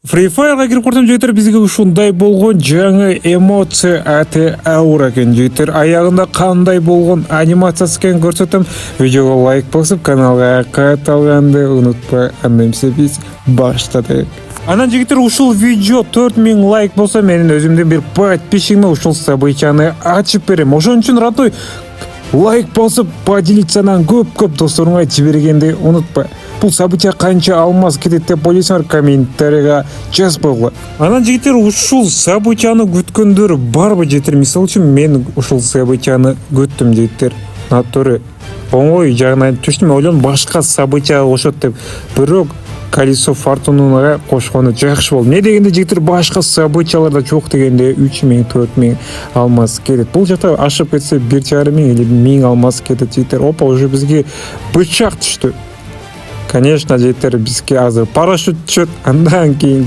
Free Fire'ga кирип көрсөм жігіттер, бізге ушундай болгон жаңы эмоция аты аура экен жігіттер. Аягында кандай болгон анимациясы экенин көрсөтөм. Видеого лайк басып, каналга катталганды унутпай. Анда эмесе биз баштадык. Анан жигиттер, ушул видео 4000 лайк болсо, менин өзүмдүн бир подписчигиме ушул событияны ачып берем. Ошон үчүн Ратой лайк басып, поделиться-нан көп досторуңа жибергенди унутпа. Бул события канча алмаз кетет деп ойлойсуңар, комментарийга жазып койгула. Анан жигиттер, ушул событияны күткөндөр барбы жигиттер? Мисалы үчүн мен ушул событияны күттүм жигиттер. Натуры оңой жагынан түштүм, ойлондум башка событияга кошот деп. Бирок колесо фортунага кошкону жакшы болду. Не дегенде жигиттер, башка событияларда жок дегенде 3000 4000 алмаз кетет. Бул жакта ашып кетсе 1,5 или 1000 алмаз кетет жигиттер. Опа, уже бизге бычак түштү. Конечно, жигиттер, бизге азыр парашют түшөт, андан кийин